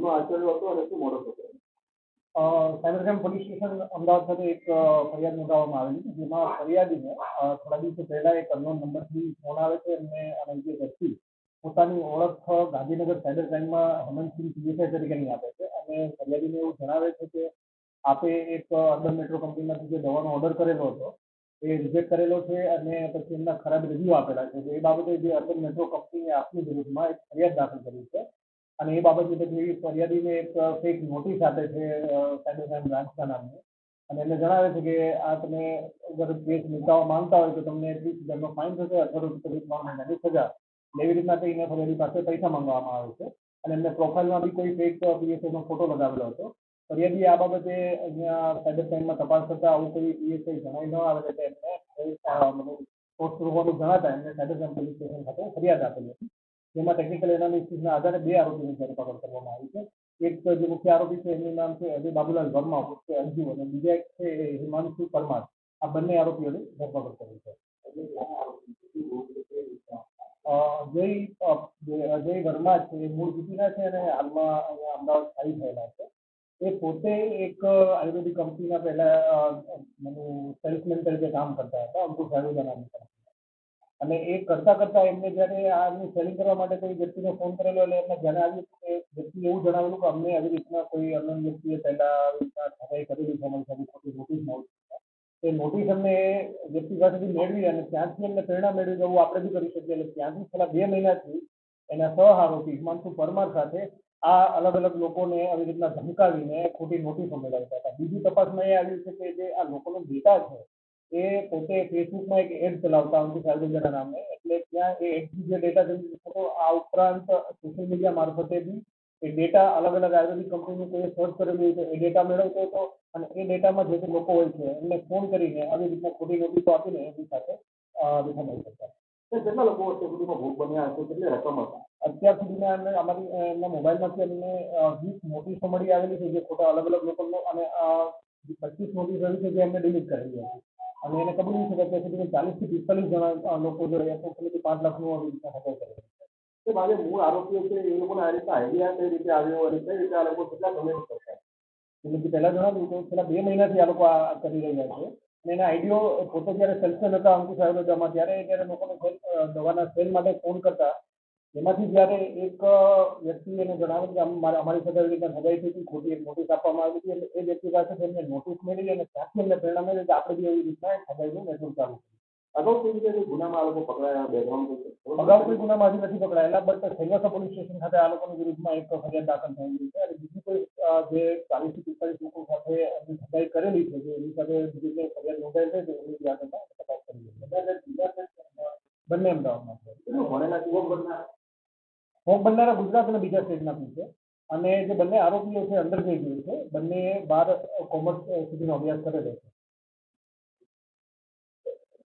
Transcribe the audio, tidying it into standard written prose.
ગુનો આચર્યો હતો અને શું મોડસ હતો? Cyber crime police station Ahmedabad ખાતે એક ફરિયાદ નોંધાવવામાં આવેલી, જેમાં ફરિયાદીને થોડા દિવસો પહેલા એક અનનોન નંબરથી ફોન આવે છે અને જે વ્યક્તિ પોતાની ઓળખ ગાંધીનગર સાયબર ક્રાઇમમાં હેમંતસિંહ પીએસઆઈ તરીકેની આપે છે અને ફરિયાદીને એવું જણાવે છે કે આપે એક અર્બન મેટ્રો કંપનીમાંથી જે દવાનો ઓર્ડર કરેલો હતો એ રિજેક્ટ કરેલો છે અને પછી એમના ખરાબ રિવ્યુ આપેલા છે. એ બાબતે જે અર્બન મેટ્રો કંપનીએ આપની વિરુદ્ધમાં એક ફરિયાદ દાખલ કરી છે અને એ બાબતે પછી ફરિયાદીને એક ફેક નોટિસ આપે છે સાયબર ક્રાઇમ બ્રાન્ચના નામની અને એમને જણાવે છે કે આ તમે અગર કેસ નિપટાવવા માંગતા હોય તો તમને 30,000નો ફાઇન થશે અથવા તો 3 મહિનાની સજા. એવી રીતના કહીને ફરિયાદી પાસે પૈસા માંગવામાં આવે છે અને એમને પ્રોફાઇલમાં બી કોઈ ફેક પીએસઆઈનો ફોટો લગાવેલો હતો. ફરિયાદી આ બાબતે અહીંયા સાયબર ક્રાઇમમાં તપાસ કરતા આવું કોઈ પીએસઆઈ જણાઈ ન આવે એટલે એમને સોર્સ હોવાનું જણાતા એમને સાયબર ક્રાઇમ પોલીસ સ્ટેશન ખાતે ફરિયાદ આપેલી હતી. જેમાં ટેકનિકલ એનાલિસિસના આધારે 2 આરોપીની ધરપકડ કરવામાં આવી છે. એક જે મુખ્ય આરોપી છે એમનું નામ છે અજય બાબુલાલ વર્મા ઉર્ફે અંજુ અને બીજા એક છે હિમાંશુ પરમાર. આ બંને આરોપીઓની ધરપકડ કરી છે. અજય વર્મા છે એ મૂળ યુપીના છે અને હાલમાં અહીંયા અમદાવાદ સ્થાયી થયેલા છે. એ પોતે એક આયુર્વેદિક કંપનીના પહેલા સેલ્સમેન તરીકે કામ કરતા હતા, અંકુશ આયુર્વેદા નામની કંપની. અને એ કરતા એમને જ્યારે આની સેલિંગ કરવા માટે કોઈ વ્યક્તિને ફોન કરેલો એટલે એમને ધ્યાને આવ્યું કે વ્યક્તિએ એવું જણાવેલું કે અમને આવી રીતના કોઈ અન્ય વ્યક્તિએ પહેલા આવી રીતના ઠગાઈ કરેલી છે, અમારી સાથે ખોટી નોટિસ મળી. એ નોટિસ અમને વ્યક્તિ પાસેથી મેળવી અને ત્યાંથી અમને પ્રેરણા મેળવી જવું આપણે બી કરી શકીએ. એટલે ત્યાંથી છેલ્લા 2 મહિનાથી એના સહ આરોપી હિમાંશુ પરમાર સાથે આ અલગ અલગ લોકોને આવી રીતના ધમકાવીને ખોટી નોટિસો મેળવતા હતા. બીજી તપાસમાં એ આવ્યું છે કે જે આ લોકોનો ડેટા છે એ પોતે ફેસબુકમાં એક એડ ચલાવતા અંકુશ આયુર્વેદાના નામે, એટલે ત્યાં એ એડથી જે ડેટા જનરેટ થતો, આ ઉપરાંત સોશિયલ મીડિયા મારફતે બી એ ડેટા અલગ અલગ આયુર્વેદિક કંપનીનું કોઈ સર્ચ કરેલું હોય તો એ ડેટા મેળવતો હતો અને એ ડેટામાં જે લોકો હોય છે એમને ફોન કરીને આવી રીતના ખોટી નોટિસો આપીને એની સાથે વિખંડન કરતા. કેટલા લોકો અત્યાર સુધીમાં ભોગ બન્યા હશે? કેટલી રકમ હતી? અત્યાર સુધીમાં અમારી એમના મોબાઈલમાંથી અમને 20 નોટિસો મળી આવેલી છે જે ખોટા અલગ અલગ લોકોનો અને 25 નોટિસ એવી છે જે એમને ડિલીટ કરેલી હતી અને એને કબૂલ્યું છે કે અત્યાર સુધી 40 થી 45 જણા લોકો જોડે એપ્રોક્સિમેટલી 5 લાખનું આવી રીતના ઠગાઈ કરેલી છે. આજે મૂળ આરોપીઓ છે એ લોકોને આ રીતના આઈડિયા કઈ રીતે આવ્યો અને કઈ રીતે આ લોકો કેટલા સમયથી કરતા? એટલે પહેલા જણાવ્યું તો છેલ્લા 2 મહિનાથી આ લોકો આ કરી રહ્યા છે અને એના આઈડિયો પોતે જ્યારે સેલ્સમેન હતા અંકુશ આયુર્વેદામાં ત્યારે લોકોને દવાના સેલ માટે ફોન કરતા. એમાંથી જ્યારે એક વ્યક્તિ એને જણાવ્યું કે અમારી સાથે આવી રીતના ઠગાઈ થઈ હતી, ખોટી એક નોટિસ આપવામાં આવી હતી, એટલે એ વ્યક્તિ પાસે એમને નોટિસ મેળવી અને ત્યાંથી એમને પ્રેરણા મળી કે આપણે બી એવી રીતના ઠગાઈનું નેટવર્ક ચાલુ કર્યું. અગાઉ કઈ રીતે ગુનામાં આ લોકો પકડાયા? બેકગ્રાઉન્ડ અગાઉ કોઈ ગુનામાં હજી નથી પકડાયેલા, બટ સેલવાસા પોલીસ સ્ટેશન ખાતે આ લોકોની વિરુદ્ધમાં એક ફરિયાદ દાખલ થયેલી છે અને બીજી કોઈ જે 40 થી 45 લોકો સાથે એમની ઠગાઈ કરેલી છે એની સાથે બીજી કોઈ ફરિયાદ નોંધાઈ છે એની બી આગળ તપાસ કરી છે. બંને અમદાવાદમાં છે. ભોગ બનનારા ગુજરાત અને બીજા સ્ટેટના બી છે અને જે બંને આરોપીઓ છે અંડર ગ્રેજ્યુએટ છે, બંને 12 કોમર્સ સુધીનો અભ્યાસ કરેલો છે.